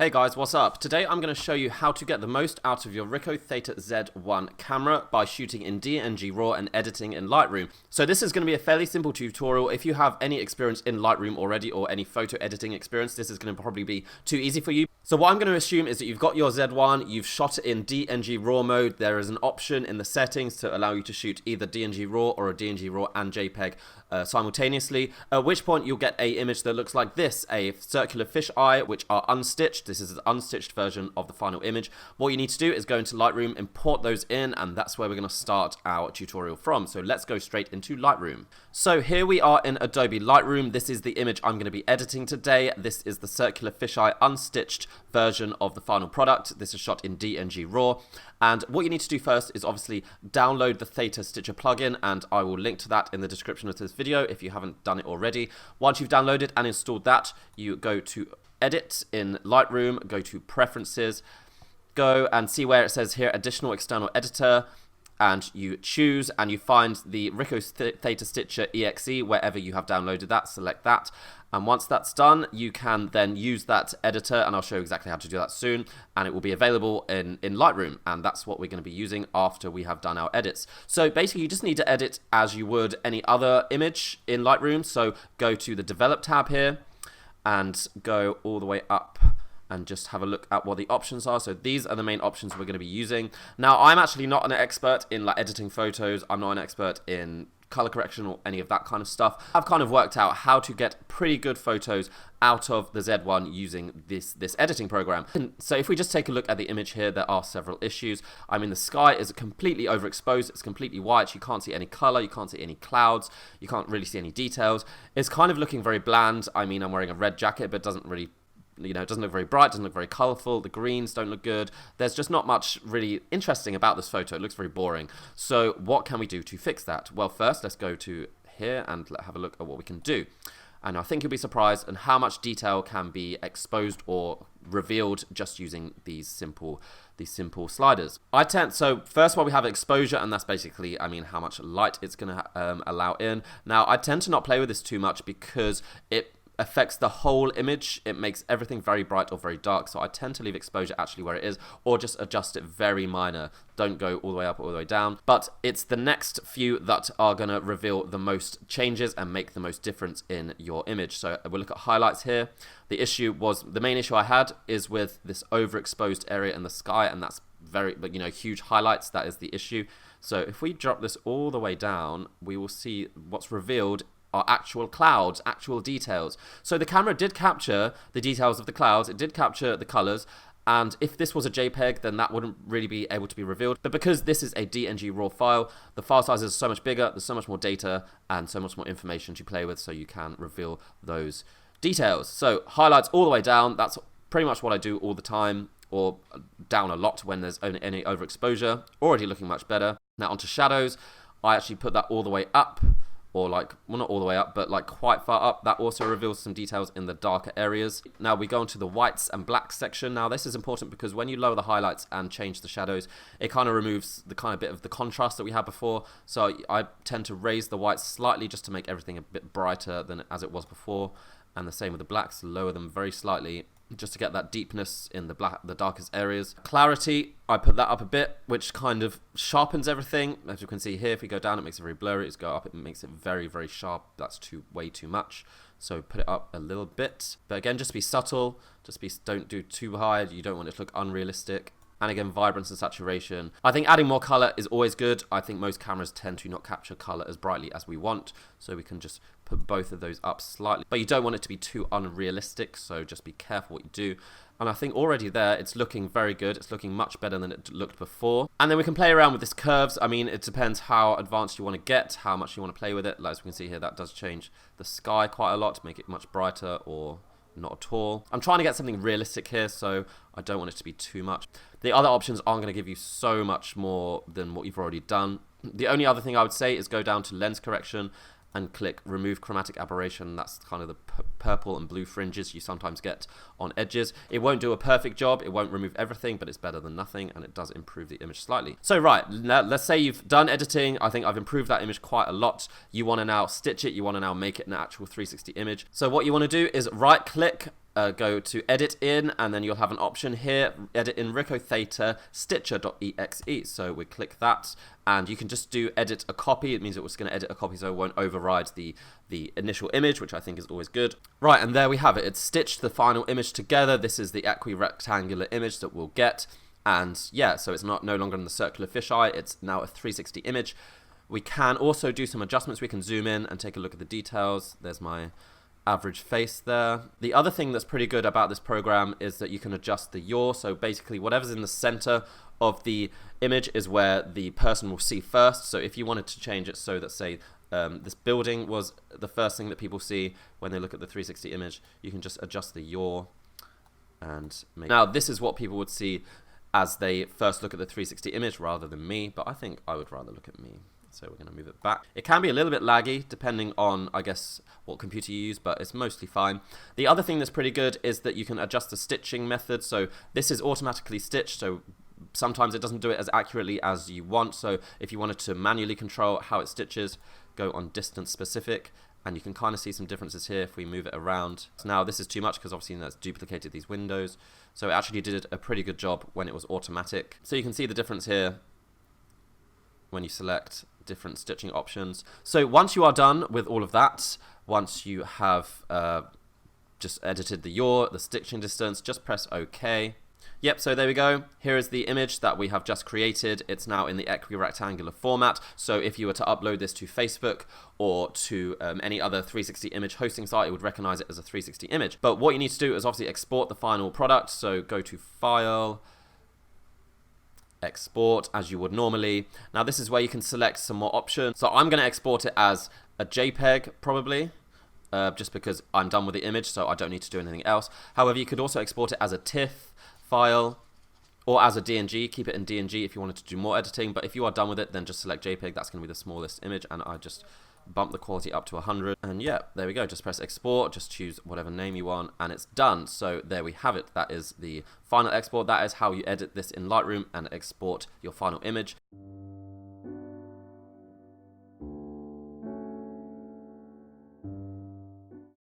Hey guys, what's up? Today I'm going to show you how to get the most out of your Ricoh Theta Z1 camera by shooting in DNG RAW and editing in Lightroom. So this is going to be a fairly simple tutorial. If you have any experience in Lightroom already or any photo editing experience, this is going to probably be too easy for you. So what I'm going to assume is that you've got your Z1, you've shot it in DNG RAW mode. There is an option in the settings to allow you to shoot either DNG RAW or a DNG RAW and JPEG simultaneously, at which point you'll get a image that looks like this, a circular fisheye, which are unstitched. This is an unstitched version of the final image. What you need to do is go into Lightroom, import those in, and that's where we're going to start our tutorial from. So let's go straight into Lightroom. So here we are in Adobe Lightroom. This is the image I'm going to be editing today. This is the circular fisheye unstitched version of the final product. This is shot in DNG RAW. And what you need to do first is obviously download the Theta Stitcher plugin, and I will link to that in the description of this video if you haven't done it already. Once you've downloaded and installed that, you go to Edit in Lightroom, go to Preferences, go and see where it says here Additional External Editor, and you choose and you find the Ricoh Theta Stitcher EXE wherever you have downloaded that. Select that, and once that's done you can then use that editor, and I'll show you exactly how to do that soon, and it will be available in Lightroom, and that's what we're going to be using after we have done our edits. So basically you just need to edit as you would any other image in Lightroom. So go to the Develop tab here and go all the way up and just have a look at what the options are. So these are the main options we're going to be using. Now, I'm actually not an expert in like editing photos. I'm not an expert in color correction or any of that kind of stuff. I've kind of worked out how to get pretty good photos out of the Z1 using this editing program. And so if we just take a look at the image here, there are several issues. I mean, the sky is completely overexposed. It's completely white. You can't see any color. You can't see any clouds. You can't really see any details. It's kind of looking very bland. I mean, I'm wearing a red jacket, but it doesn't really, you know, it doesn't look very bright, doesn't look very colorful. The greens don't look good. There's just not much really interesting about this photo. It looks very boring. So what can we do to fix that? Well, first, let's go to here and have a look at what we can do. And I think you'll be surprised at how much detail can be exposed or revealed just using these simple sliders. So first of all, we have exposure, and that's basically, I mean, how much light it's going to allow in. Now, I tend to not play with this too much because it affects the whole image. It makes everything very bright or very dark, so I tend to leave exposure actually where it is, or just adjust it very minor. Don't go all the way up or all the way down. But it's the next few that are going to reveal the most changes and make the most difference in your image. So we'll look at highlights here. The main issue I had is with this overexposed area in the sky, and that's huge highlights. That is the issue. So if we drop this all the way down, we will see what's revealed are actual clouds, actual details. So the camera did capture the details of the clouds, it did capture the colors, and if this was a JPEG, then that wouldn't really be able to be revealed. But because this is a DNG RAW file, the file size is so much bigger, there's so much more data, and so much more information to play with, so you can reveal those details. So highlights all the way down, that's pretty much what I do all the time, or down a lot when there's any overexposure. Already looking much better. Now onto shadows, I actually put that all the way up, or like, well, not all the way up, but like quite far up. That also reveals some details in the darker areas. Now we go into the whites and blacks section. Now this is important because when you lower the highlights and change the shadows, it kind of removes the kind of bit of the contrast that we had before. So I tend to raise the whites slightly just to make everything a bit brighter than as it was before. And the same with the blacks, lower them very slightly just to get that deepness in the darkest areas. Clarity, I put that up a bit, which kind of sharpens everything. As you can see here, if we go down, it makes it very blurry. As you go up, it makes it very, very sharp. That's way too much. So put it up a little bit. But again, just be subtle. Don't do too high. You don't want it to look unrealistic. And again, vibrance and saturation. I think adding more color is always good. I think most cameras tend to not capture color as brightly as we want, so we can just put both of those up slightly. But you don't want it to be too unrealistic, so just be careful what you do. And I think already there, it's looking very good. It's looking much better than it looked before. And then we can play around with these curves. I mean, it depends how advanced you want to get, how much you want to play with it. Like as we can see here, that does change the sky quite a lot to make it much brighter or not at all. I'm trying to get something realistic here, so I don't want it to be too much. The other options aren't going to give you so much more than what you've already done. The only other thing I would say is go down to lens correction and click remove chromatic aberration. That's kind of the purple and blue fringes you sometimes get on edges. It won't do a perfect job, it won't remove everything, but it's better than nothing, and it does improve the image slightly. So right, now let's say you've done editing. I think I've improved that image quite a lot. You want to now stitch it, you want to now make it an actual 360 image. So what you want to do is right click go to edit in, and then you'll have an option here, edit in Ricoh Theta Stitcher.exe. So we click that, and you can just do edit a copy. It means it was going to edit a copy, so it won't override the initial image, which I think is always good. Right, and there we have it. It's stitched the final image together. This is the equi-rectangular image that we'll get. And yeah, so it's no longer in the circular fisheye. It's now a 360 image. We can also do some adjustments. We can zoom in and take a look at the details. There's my average face there. The other thing that's pretty good about this program is that you can adjust the yaw. So basically whatever's in the center of the image is where the person will see first. So if you wanted to change it so that, say, this building was the first thing that people see when they look at the 360 image, you can just adjust the yaw and make. Now this is what people would see as they first look at the 360 image rather than me, but I think I would rather look at me. So we're going to move it back. It can be a little bit laggy depending on, I guess, what computer you use, but it's mostly fine. The other thing that's pretty good is that you can adjust the stitching method. So this is automatically stitched, so sometimes it doesn't do it as accurately as you want. So if you wanted to manually control how it stitches, go on distance specific, and you can kind of see some differences here if we move it around. So now this is too much because obviously that's duplicated these windows. So it actually did a pretty good job when it was automatic. So you can see the difference here when you select different stitching options. So once you are done with all of that, once you have just edited the yaw, the stitching distance, just press OK. Yep, so there we go. Here is the image that we have just created. It's now in the equi-rectangular format. So if you were to upload this to Facebook or to any other 360 image hosting site, it would recognize it as a 360 image. But what you need to do is obviously export the final product. So go to File, Export, as you would normally. Now this is where you can select some more options. So I'm going to export it as a JPEG probably, just because I'm done with the image, so I don't need to do anything else. However, you could also export it as a TIFF file or as a DNG. Keep it in DNG if you wanted to do more editing, but if you are done with it, then just select JPEG. That's going to be the smallest image, and I just bump the quality up to 100, and yeah, there we go. Just press export, just choose whatever name you want, and it's done. So there we have it. That is the final export. That is how you edit this in Lightroom and export your final image.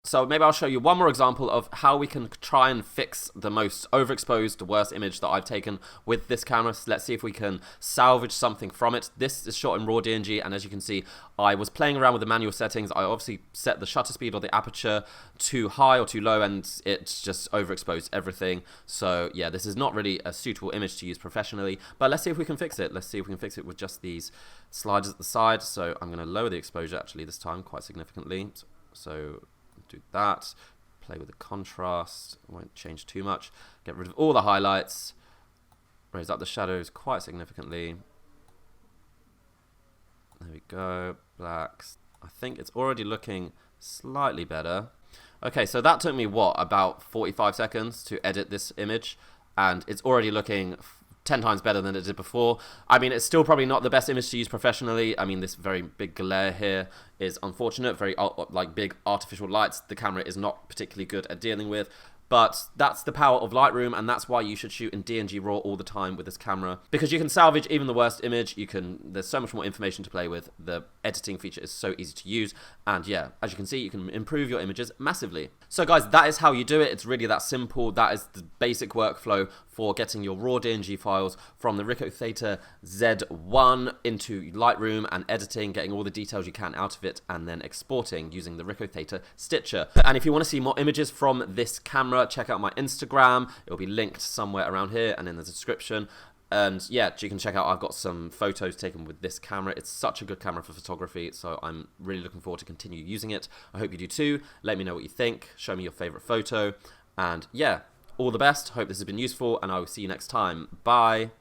So maybe I'll show you one more example of how we can try and fix the most overexposed, worst image that I've taken with this camera. So let's see if we can salvage something from it. This is shot in RAW DNG, and as you can see, I was playing around with the manual settings. I obviously set the shutter speed or the aperture too high or too low, and it's just overexposed everything. So yeah, this is not really a suitable image to use professionally, but let's see if we can fix it. Let's see if we can fix it with just these sliders at the side. So I'm going to lower the exposure actually this time quite significantly. So do that, play with the contrast, won't change too much, get rid of all the highlights, raise up the shadows quite significantly. There we go, blacks. I think it's already looking slightly better. Okay, so that took me, what, about 45 seconds to edit this image, and it's already looking 10 times better than it did before. I mean, it's still probably not the best image to use professionally. I mean, this very big glare here is unfortunate, very like big artificial lights the camera is not particularly good at dealing with. But that's the power of Lightroom, and that's why you should shoot in DNG RAW all the time with this camera, because you can salvage even the worst image. There's so much more information to play with. The editing feature is so easy to use, and yeah, as you can see, you can improve your images massively. So guys, that is how you do it. It's really that simple. That is the basic workflow for getting your RAW DNG files from the Ricoh Theta Z1 into Lightroom and editing, getting all the details you can out of it, and then exporting using the Ricoh Theta Stitcher. And if you want to see more images from this camera, check out my Instagram. It'll be linked somewhere around here and in the description. And yeah, you can check out, I've got some photos taken with this camera. It's such a good camera for photography, so I'm really looking forward to continue using it. I hope you do too. Let me know what you think. Show me your favorite photo. And yeah, all the best. Hope this has been useful, and I will see you next time. Bye.